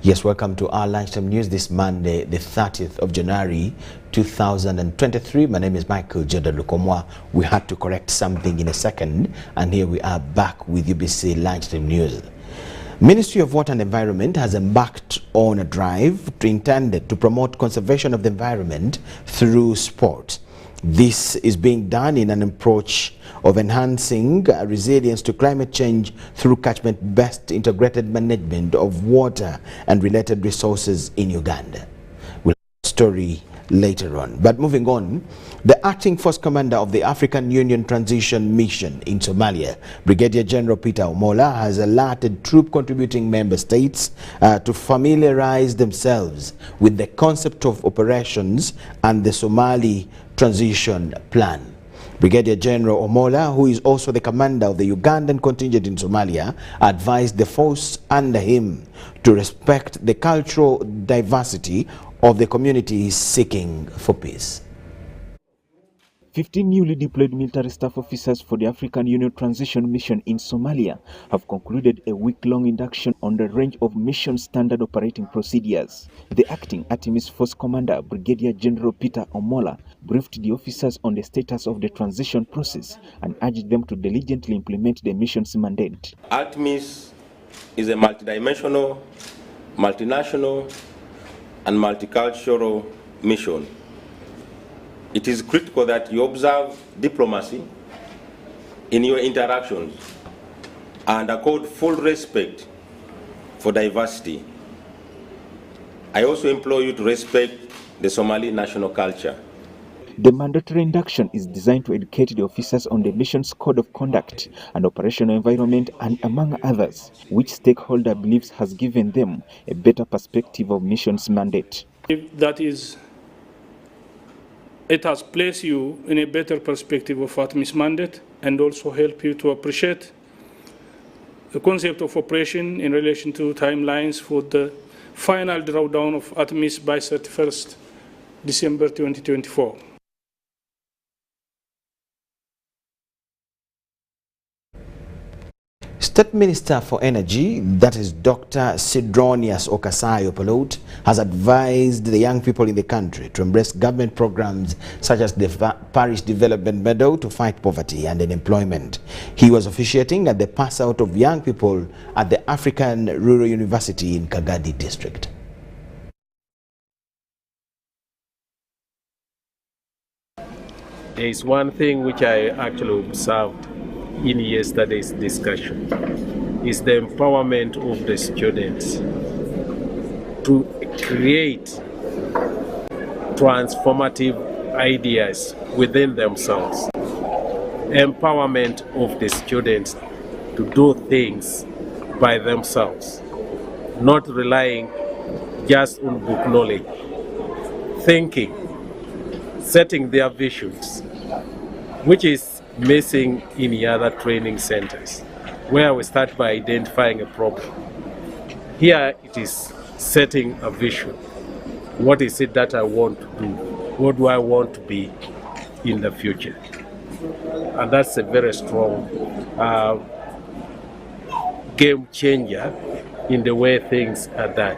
Yes, welcome to our lunchtime news this Monday, the 30th of January, 2023. My name is Michael Jordan Lukomwa. We had to correct something in a second, and here we are back with UBC lunchtime news. Ministry of Water and Environment has embarked on a drive intended to promote conservation of the environment through sport. This is being done in an approach of enhancing resilience to climate change through catchment-based integrated management of water and related resources in Uganda. We'll have a story later on. But moving on, the acting force commander of the African Union Transition Mission in Somalia, Brigadier General Peter Omola, has alerted troop contributing member states to familiarize themselves with the concept of operations and the Somali transition plan. Brigadier General Omola, who is also the commander of the Ugandan contingent in Somalia, advised the force under him to respect the cultural diversity of the communities seeking for peace. 15 newly deployed military staff officers for the African Union Transition Mission in Somalia have concluded a week-long induction on the range of mission standard operating procedures. The acting Artemis Force Commander, Brigadier General Peter Omola, briefed the officers on the status of the transition process and urged them to diligently implement the mission's mandate. Artemis is a multidimensional, multinational, and multicultural mission. It is critical that you observe diplomacy in your interactions and accord full respect for diversity. I also implore you to respect the Somali national culture. The mandatory induction is designed to educate the officers on the mission's code of conduct and operational environment, and among others, which stakeholder believes has given them a better perspective of mission's mandate. That is, it has placed you in a better perspective of Artemis mandate and also help you to appreciate the concept of operation in relation to timelines for the final drawdown of Artemis by 31st December 2024. State Minister for Energy, that is Dr. Sidronius Okasayo-Palot, has advised the young people in the country to embrace government programs such as the Parish Development Medal to fight poverty and unemployment. He was officiating at the pass out of young people at the African Rural University in Kagadi district. There is one thing which I actually observed in yesterday's discussion, is the empowerment of the students to create transformative ideas within themselves. Empowerment of the students to do things by themselves, not relying just on book knowledge, thinking, setting their visions, which is missing in other training centers, where we start by identifying a problem. Here it is setting a vision. What is it that I want to do? What do I want to be in the future? And that's a very strong game changer in the way things are done.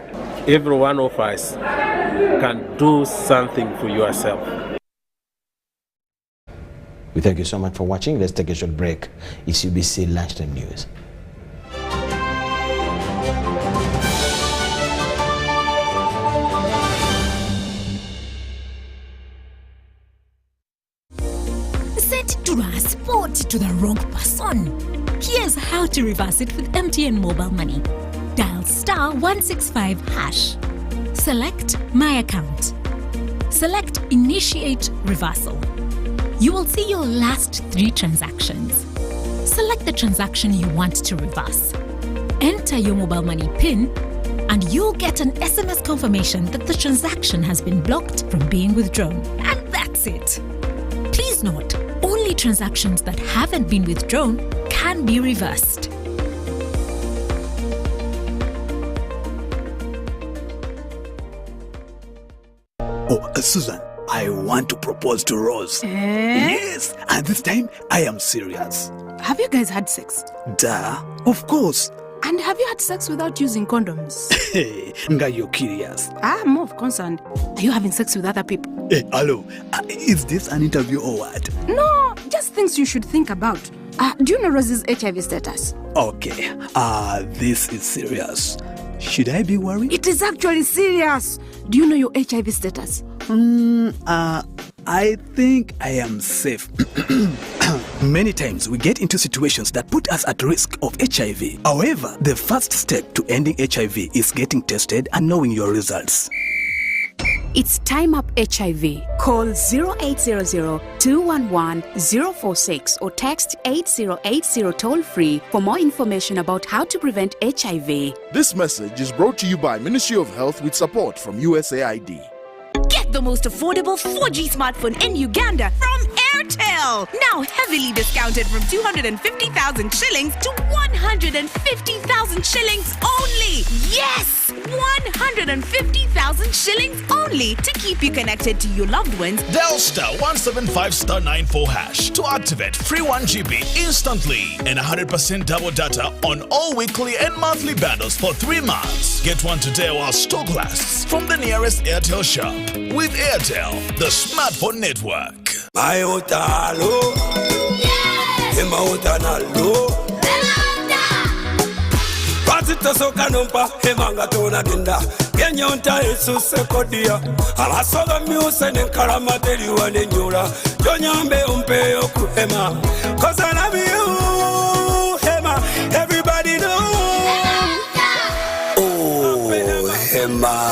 Every one of us can do something for yourself. We thank you so much for watching. Let's take a short break. It's UBC Lunchtime News. Transport to the wrong person. Here's how to reverse it with MTN Mobile Money. Dial *165#. Select My Account. Select Initiate Reversal. You will see your last 3 transactions. Select the transaction you want to reverse. Enter your mobile money PIN and you'll get an SMS confirmation that the transaction has been blocked from being withdrawn. And that's it. Please note, only transactions that haven't been withdrawn can be reversed. Oh, Susan, I want to propose to Rose. Yes, and this time I am serious. Have you guys had sex? Duh, of course. And have you had sex without using condoms? Hey, nga you're curious. I'm more concerned. Are you having sex with other people? Hey, hello, is this an interview or what? No, just things you should think about. Do you know Rose's HIV status? Okay, this is serious. Should I be worried? It is actually serious. Do you know your HIV status? I think I am safe. Many times we get into situations that put us at risk of HIV. However, the first step to ending HIV is getting tested and knowing your results. It's Time Up HIV. Call 0800-211-046 or text 8080 toll-free for more information about how to prevent HIV. This message is brought to you by Ministry of Health with support from USAID. Get the most affordable 4G smartphone in Uganda from Airtel. Now heavily discounted from 250,000 shillings to 150,000 shillings only. Yes, 150,000 shillings only to keep you connected to your loved ones. Dial *175*94# to activate free 1GB instantly and 100% double data on all weekly and monthly bundles for 3 months. Get one today while stock lasts from the nearest Airtel shop. With Airtel, the smartphone network. Soka numpa hemanga tona dinda genyonta isuse kodia abasoga myuse nenkalamateri wanenyula jonyambe umpe okuhema cause I love you hema everybody know oh hema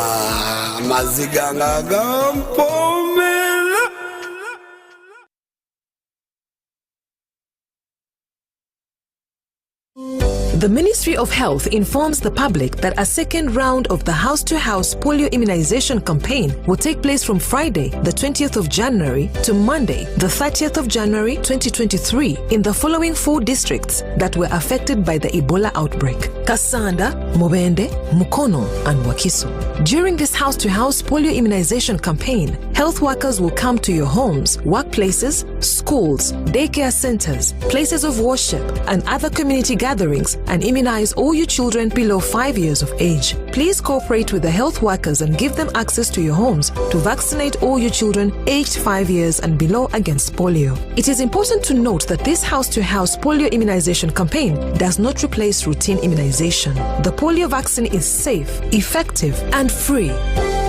maziganga gampomela. The Ministry of Health informs the public that a second round of the house-to-house polio immunization campaign will take place from Friday, the 20th of January to Monday, the 30th of January 2023 in the following 4 districts that were affected by the Ebola outbreak: Kasanda, Mubende, Mukono, and Wakiso. During this house-to-house polio immunization campaign, health workers will come to your homes, workplaces, schools, daycare centers, places of worship, and other community gatherings and immunize all your children below 5 years of age. Please cooperate with the health workers and give them access to your homes to vaccinate all your children aged 5 years and below against polio. It is important to note that this house-to-house polio immunization campaign does not replace routine immunization. The polio vaccine is safe, effective, and free.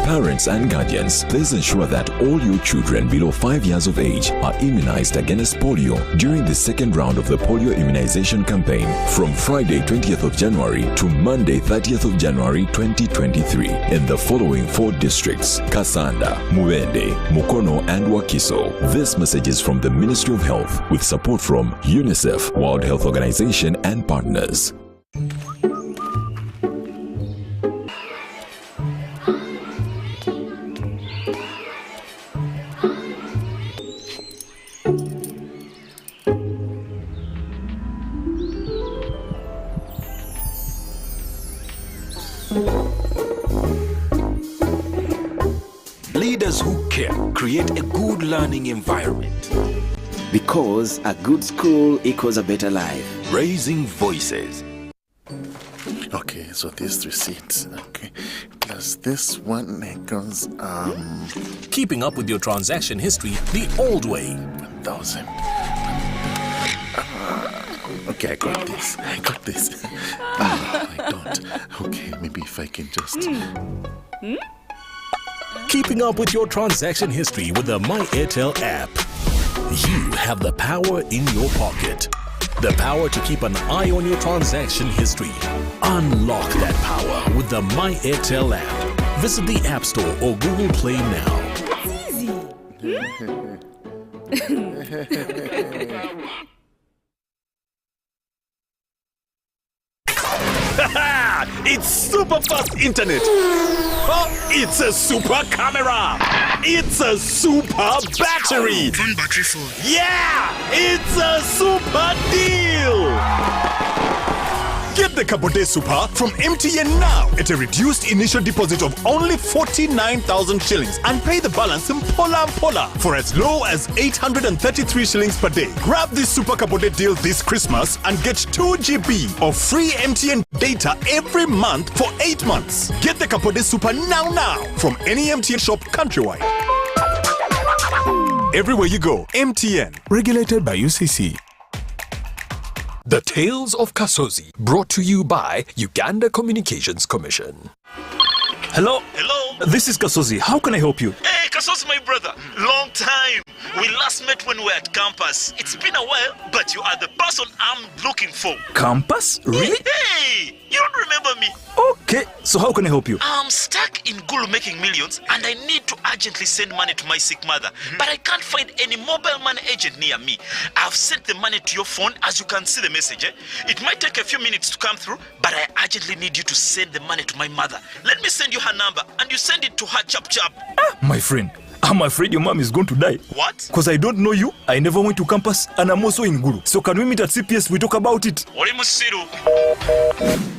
Parents and guardians, please ensure that all your children below 5 years of age are immunized against polio during the second round of the polio immunization campaign from Friday 20th of January to Monday 30th of January 2023 in the following 4 districts: Kasanda, Muwende, Mukono, and Wakiso. This message is from the Ministry of Health with support from UNICEF, World Health Organization, and partners. Leaders who care create a good learning environment. Because a good school equals a better life. Raising voices. Okay, so this receipt, okay, plus this one equals, Keeping up with your transaction history the old way. 1,000. Okay, I got this. I don't. Okay, maybe if I can just... Keeping up with your transaction history with the My Airtel app. You have the power in your pocket. The power to keep an eye on your transaction history. Unlock that power with the My Airtel app. Visit the App Store or Google Play now. It's easy. It's super fast internet. Oh, it's a super camera. It's a super battery. Phone battery full. Yeah, it's a super deal. Get the Kabode Super from MTN now at a reduced initial deposit of only 49,000 shillings and pay the balance in Pola for as low as 833 shillings per day. Grab this Super Kabode deal this Christmas and get 2 GB of free MTN data every month for 8 months. Get the Kabode Super now from any MTN shop countrywide. Everywhere you go, MTN. Regulated by UCC. The Tales of Kasozi, brought to you by Uganda Communications Commission. Hello? This is Kasozi. How can I help you? Hey, Kasozi, my brother. Long time. We last met when we were at campus. It's been a while, but you are the person I'm looking for. Campus? Really? Hey, you don't remember me? Okay, so how can I help you? I'm stuck in Gulu making millions and I need to urgently send money to my sick mother. But I can't find any mobile money agent near me. I've sent the money to your phone, as you can see the message. It might take a few minutes to come through, but I urgently need you to send the money to my mother. Let me send you her number and you send it to her chap. My friend, I'm afraid your mom is going to die. What? Because I don't know you, I never went to campus, and I'm also in Gulu. So can we meet at CPS, we talk about it?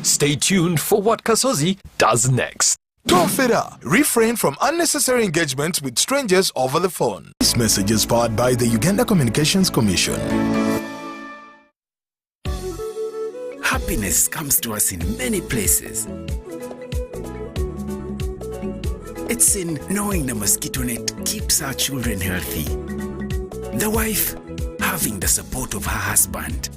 Stay tuned for what Kasozi does next. Tofera, refrain from unnecessary engagements with strangers over the phone. This message is powered by the Uganda Communications Commission. Happiness comes to us in many places. It's in knowing the mosquito net keeps our children healthy. The wife having the support of her husband.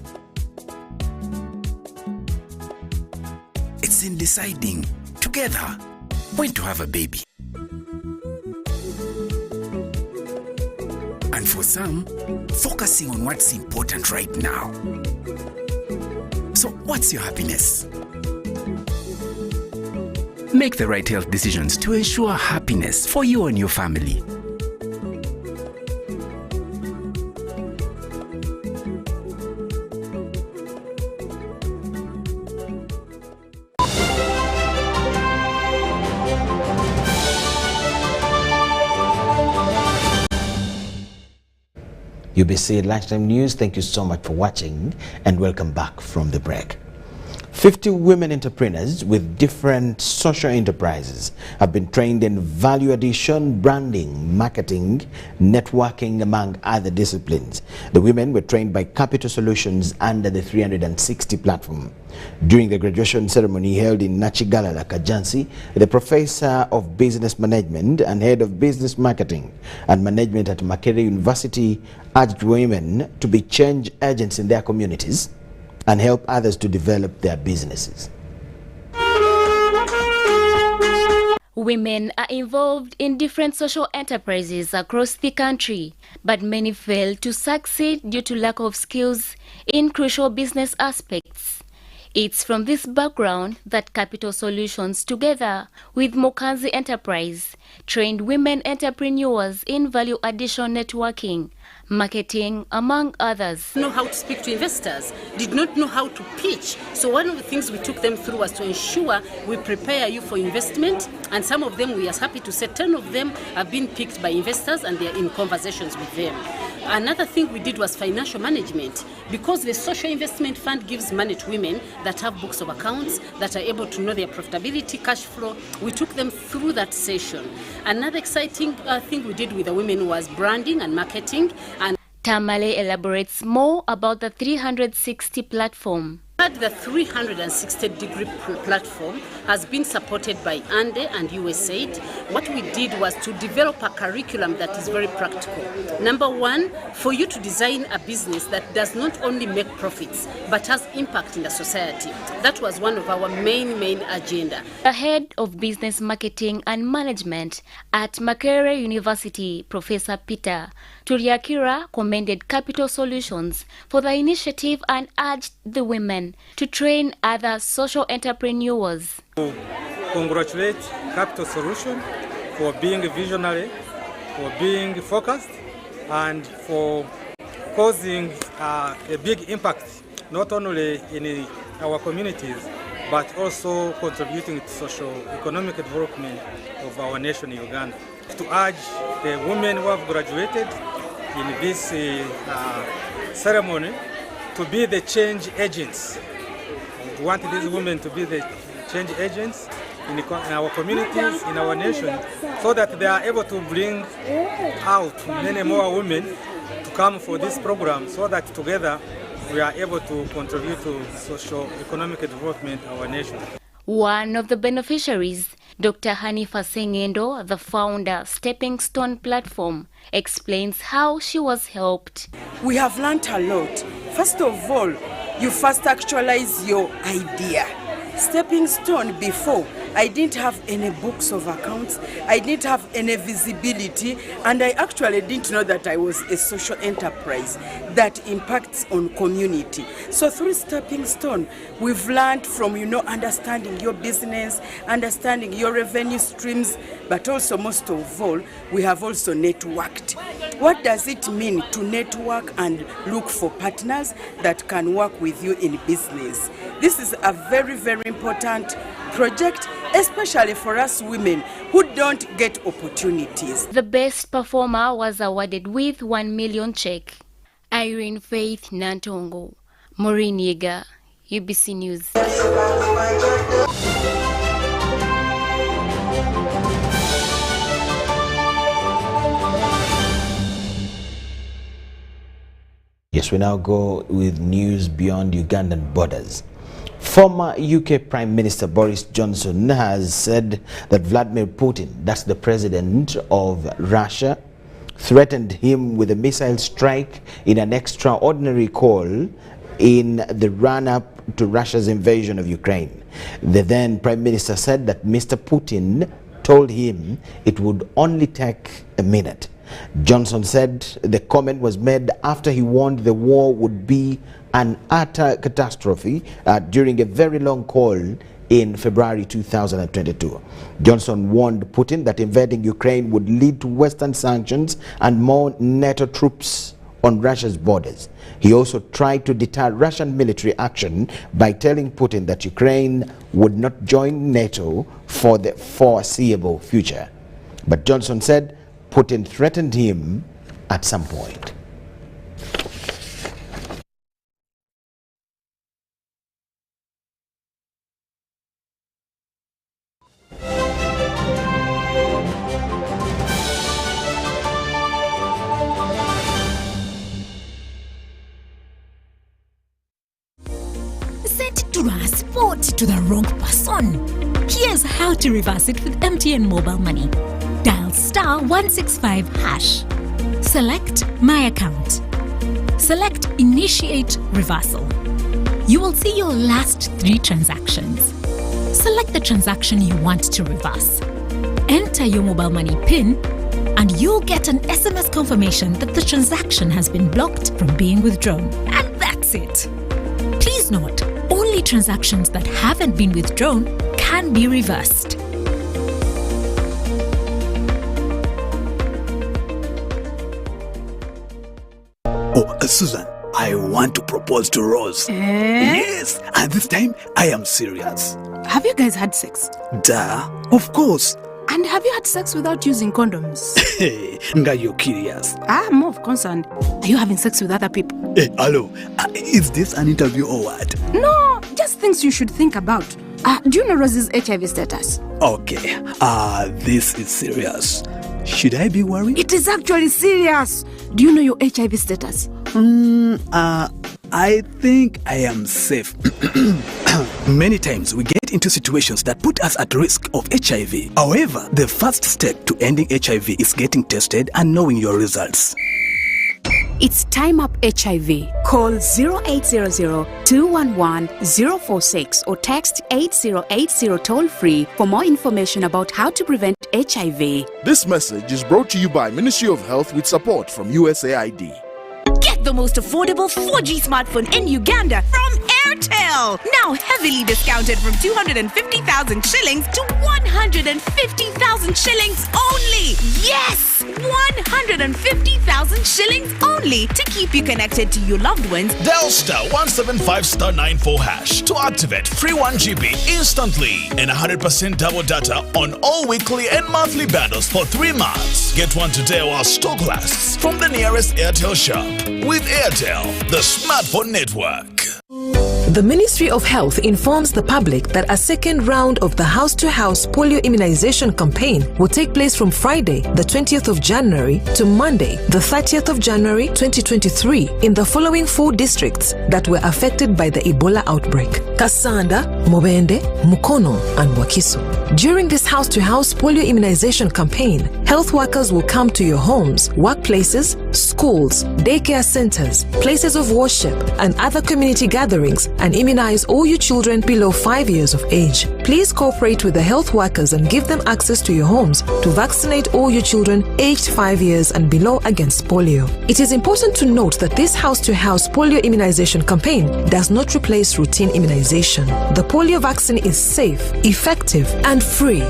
It's in deciding together when to have a baby. And for some, focusing on what's important right now. So what's your happiness? Make the right health decisions to ensure happiness for you and your family. UBC Lunchtime News, thank you so much for watching and welcome back from the break. 50 women entrepreneurs with different social enterprises have been trained in value addition, branding, marketing, networking, among other disciplines. The women were trained by Capital Solutions under the 360 platform. During the graduation ceremony held in Nachigalala, Kajansi, the Professor of Business Management and Head of Business Marketing and Management at Makerere University urged women to be change agents in their communities and help others to develop their businesses. Women are involved in different social enterprises across the country, but many fail to succeed due to lack of skills in crucial business aspects. It's from this background that Capital Solutions, together with Mokanzi Enterprise, trained women entrepreneurs in value addition networking, marketing, among others. Know how to speak to investors, did not know how to pitch. So one of the things we took them through was to ensure we prepare you for investment, and some of them, we are happy to say 10 of them have been picked by investors and they're in conversations with them. Another thing we did was financial management, because the Social Investment Fund gives money to women that have books of accounts, that are able to know their profitability, cash flow. We took them through that session. Another exciting thing we did with the women was branding and marketing. And Tamale elaborates more about the 360 platform. The 360-degree platform has been supported by ANDE and USAID. What we did was to develop a curriculum that is very practical. Number one, for you to design a business that does not only make profits, but has impact in the society. That was one of our main agenda. The head of business marketing and management at Makerere University, Professor Peter Turiakira, commended Capital Solutions for the initiative and urged the women to train other social entrepreneurs. Congratulate Capital Solution for being visionary, for being focused, and for causing a big impact, not only in our communities, but also contributing to socio-economic development of our nation, Uganda. To urge the women who have graduated in this ceremony to be the change agents. We want these women to be the change agents in our communities, in our nation, so that they are able to bring out many more women to come for this program, so that together we are able to contribute to socio-economic development of our nation. One of the beneficiaries, Dr. Hanifa Sengendo, the founder Stepping Stone Platform, explains how she was helped. We have learned a lot. First of all, you first actualize your idea. Stepping Stone, before, I didn't have any books of accounts, I didn't have any visibility, and I actually didn't know that I was a social enterprise that impacts on community. So through Stepping Stone, we've learned from, understanding your business, understanding your revenue streams, but also most of all, we have also networked. What does it mean to network and look for partners that can work with you in business? This is a very, very important project, especially for us women who don't get opportunities. The best performer was awarded with 1 million check. Irene Faith Nantongo, Maureen Yeager, UBC News. Yes, we now go with news beyond Ugandan borders. Former UK Prime Minister Boris Johnson has said that Vladimir Putin, that's the president of Russia, threatened him with a missile strike in an extraordinary call in the run-up to Russia's invasion of Ukraine. The then Prime Minister said that Mr. Putin told him it would only take a minute. Johnson said the comment was made after he warned the war would be an utter catastrophe during a very long call in February 2022. Johnson warned Putin that invading Ukraine would lead to Western sanctions and more NATO troops on Russia's borders. He also tried to deter Russian military action by telling Putin that Ukraine would not join NATO for the foreseeable future. But Johnson said Putin threatened him at some point. Sent transport to the wrong person. Here's how to reverse it with MTN Mobile Money. Dial *165#. Select My Account. Select Initiate Reversal. You will see your last 3 transactions. Select the transaction you want to reverse. Enter your mobile money PIN and you'll get an SMS confirmation that the transaction has been blocked from being withdrawn. And that's it. Please note, only transactions that haven't been withdrawn can be reversed. Susan, I want to propose to Rose. Yes, and this time I am serious. Have you guys had sex? Duh, of course. And have you had sex without using condoms? Hey, Nga, you're curious. I'm more concerned. Are you having sex with other people? Hey, hello, is this an interview or what? No, just things you should think about. Do you know Rose's HIV status? Okay, this is serious. Should I be worried? It is actually serious. Do you know your HIV status? I think I am safe. Many times we get into situations that put us at risk of HIV. However, the first step to ending HIV is getting tested and knowing your results. It's Time Up HIV. Call 0800-211-046 or text 8080 toll-free for more information about how to prevent HIV. This message is brought to you by Ministry of Health with support from USAID. Get the most affordable 4G smartphone in Uganda from Airtel. Now heavily discounted from 250,000 shillings to 150,000 shillings only. Yes, 150,000 shillings only to keep you connected to your loved ones. Dial *175*94# to activate free 1 GB instantly and 100% double data on all weekly and monthly bundles for 3 months. Get one today while stock lasts from the nearest Airtel shop. With Airtel, the smartphone network. The Ministry of Health informs the public that a second round of the house-to-house polio immunization campaign will take place from Friday, the 20th of January to Monday, the 30th of January 2023 in the following 4 districts that were affected by the Ebola outbreak: Kasanda, Mubende, Mukono, and Wakiso. During this house-to-house polio immunization campaign, health workers will come to your homes, workplaces, schools, daycare centers, places of worship, and other community gatherings and immunize all your children below 5 years of age. Please cooperate with the health workers and give them access to your homes to vaccinate all your children aged 5 years and below against polio. It is important to note that this house-to-house polio immunization campaign does not replace routine immunization. The polio vaccine is safe, effective, and free.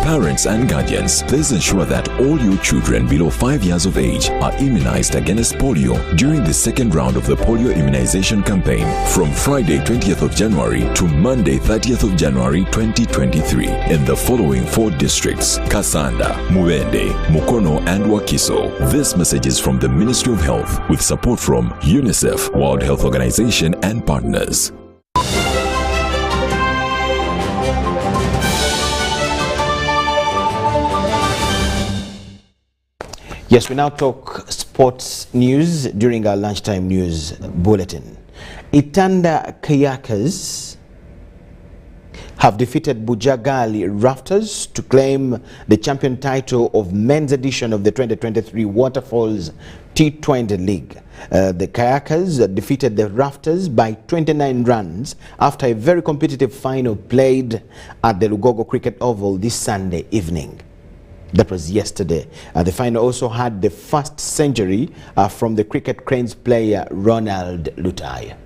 Parents and guardians, please ensure that all your children below 5 years of age are immunized against polio during the second round of the polio immunization campaign from Friday 20th of January to Monday 30th of January 2023 in the following 4 districts: Kasanda, Mubende, Mukono, and Wakiso. This message is from the Ministry of Health with support from UNICEF, World Health Organization, and partners. Yes, we now talk sports news during our lunchtime news bulletin. Itanda Kayakers have defeated Bujagali Rafters to claim the champion title of men's edition of the 2023 Waterfalls T20 League. The Kayakers defeated the Rafters by 29 runs after a very competitive final played at the Lugogo Cricket Oval this Sunday evening. That was yesterday. The final also had the first century from the Cricket Cranes player Ronald Lutaya.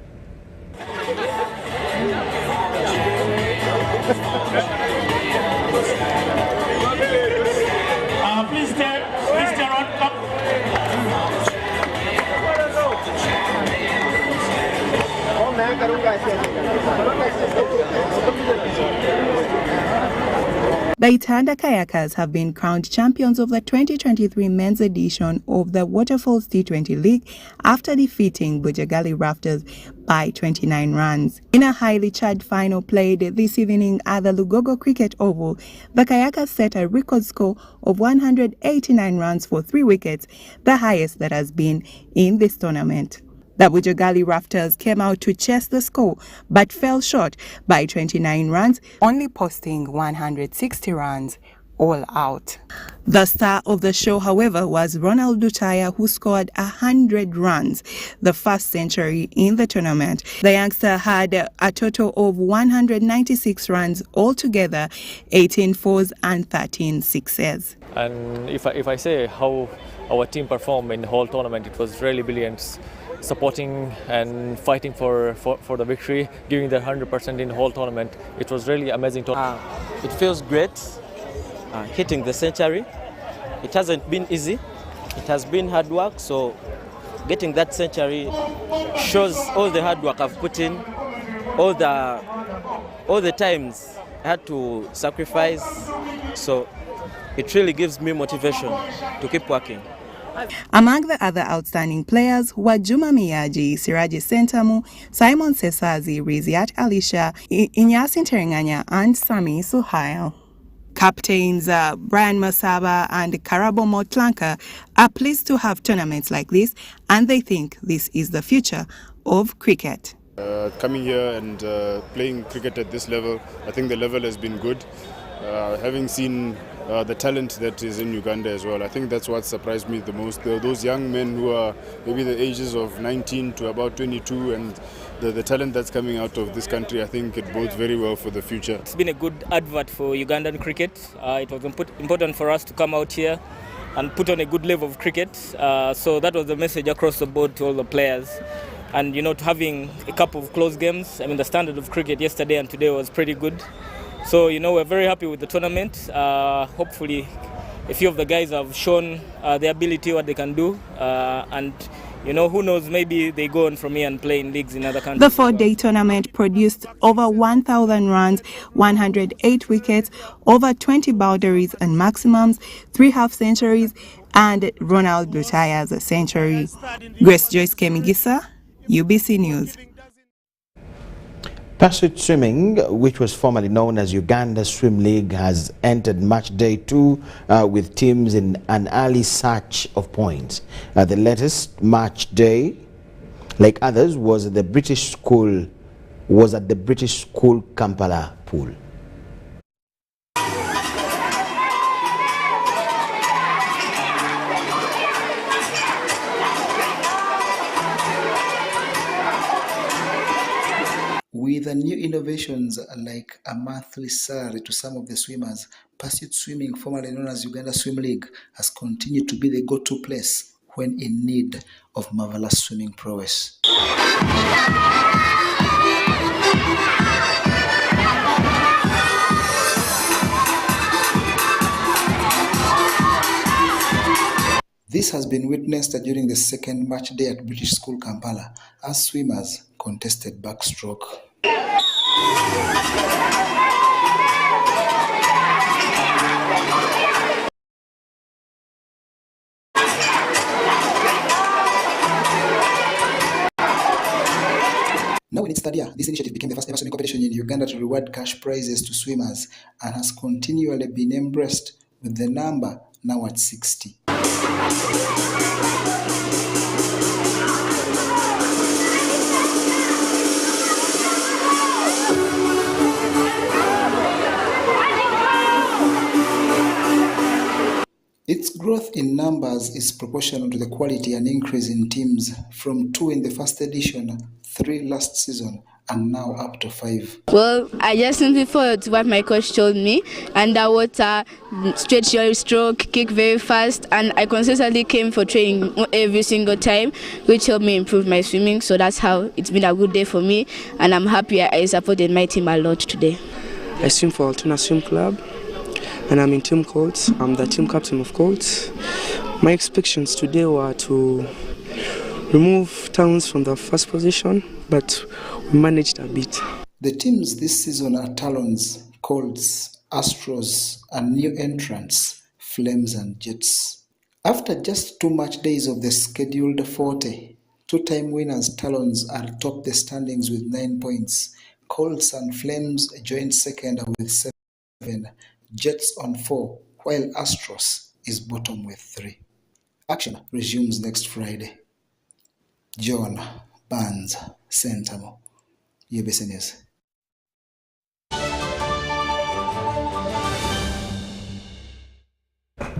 Please stay on up. The Itanda Kayakers have been crowned champions of the 2023 men's edition of the Waterfalls T20 League after defeating Bujagali Rafters by 29 runs. In a highly charged final played this evening at the Lugogo Cricket Oval, the Kayakers set a record score of 189 runs for 3 wickets, the highest that has been in this tournament. The Bujagali Rafters came out to chase the score but fell short by 29 runs, only posting 160 runs all out. The star of the show, however, was Ronald Lutaya, who scored 100 runs, the first century in the tournament. The youngster had a total of 196 runs altogether, 18 fours and 13 sixes. And if I say how our team performed in the whole tournament, it was really brilliant. Supporting and fighting for the victory, giving their 100% in the whole tournament. It was really amazing. It feels great hitting the century. It hasn't been easy. It has been hard work. So getting that century shows all the hard work I've put in, all the times I had to sacrifice. So it really gives me motivation to keep working. Among the other outstanding players were Juma Miyaji, Siraji Sentamu, Simon Sesazi, Riziat Alisha, Inyasin Terenganya, and Sami Suhail. Captains Brian Masaba and Karabo Motlanka are pleased to have tournaments like this, and they think this is the future of cricket. Coming here and playing cricket at this level, I think the level has been good. Having seen the talent that is in Uganda as well, I think that's what surprised me the most. Those young men who are maybe the ages of 19 to about 22, and the talent that's coming out of this country, I think it bodes very well for the future. It's been a good advert for Ugandan cricket. It was important for us to come out here and put on a good level of cricket. So that was the message across the board to all the players. And, you know, having a couple of close games, I mean, the standard of cricket yesterday and today was pretty good. So, you know, we're very happy with the tournament. Hopefully, a few of the guys have shown their ability, what they can do. And, you know, who knows, maybe they go on from here and play in leagues in other countries. The 4-day tournament produced over 1,000 runs, 108 wickets, over 20 boundaries and maximums, 3 half-centuries, and Ronald Dutaya's a century. Grace Joyce Kemigisa, UBC News. Pursuit swimming, which was formerly known as Uganda Swim League, has entered match day 2 with teams in an early search of points. The latest match day, like others, was at the British School Kampala pool. With the new innovations like a monthly salary to some of the swimmers, Pursuit Swimming, formerly known as Uganda Swim League, has continued to be the go-to place when in need of marvelous swimming prowess. This has been witnessed during the second match day at British School Kampala as swimmers contested backstroke. Now in its third year, this initiative became the first ever swimming competition in Uganda to reward cash prizes to swimmers and has continually been embraced, with the number now at 60. Its growth in numbers is proportional to the quality and increase in teams, from 2 in the first edition, 3 last season, and now up to 5. Well, I just simply followed what my coach told me. Underwater, stretch your stroke, kick very fast, and I consistently came for training every single time, which helped me improve my swimming. So that's how it's been a good day for me, and I'm happy I supported my team a lot today. I swim for Altona Swim Club, and I'm in Team Colts. I'm the team captain of Colts. My expectations today were to remove Towns from the first position, but we managed a bit. The teams this season are Talons, Colts, Astros, and new entrants, Flames and Jets. After just 2 match days of the scheduled 40, 2-time winners Talons are top the standings with 9 points. Colts and Flames joined second with 7, Jets on 4, while Astros is bottom with 3. Action resumes next Friday. John Barnes, Sentamo, UBC News.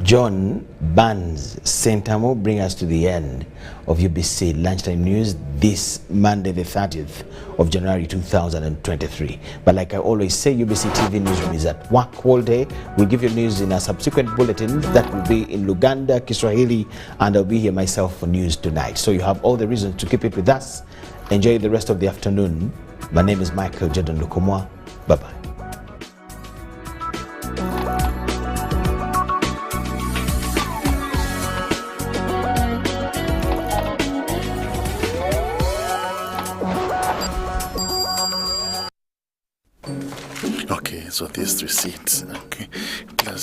John Barnes, Sentamo, bring us to the end of UBC Lunchtime News this Monday, the 30th of January 2023. But like I always say, UBC TV Newsroom is at work all day. We'll give you news in a subsequent bulletin that will be in Luganda, Kiswahili, and I'll be here myself for news tonight. So you have all the reasons to keep it with us. Enjoy the rest of the afternoon. My name is Michael Jordan Lukomwa. Bye-bye. Okay, so these 3 seats, okay, plus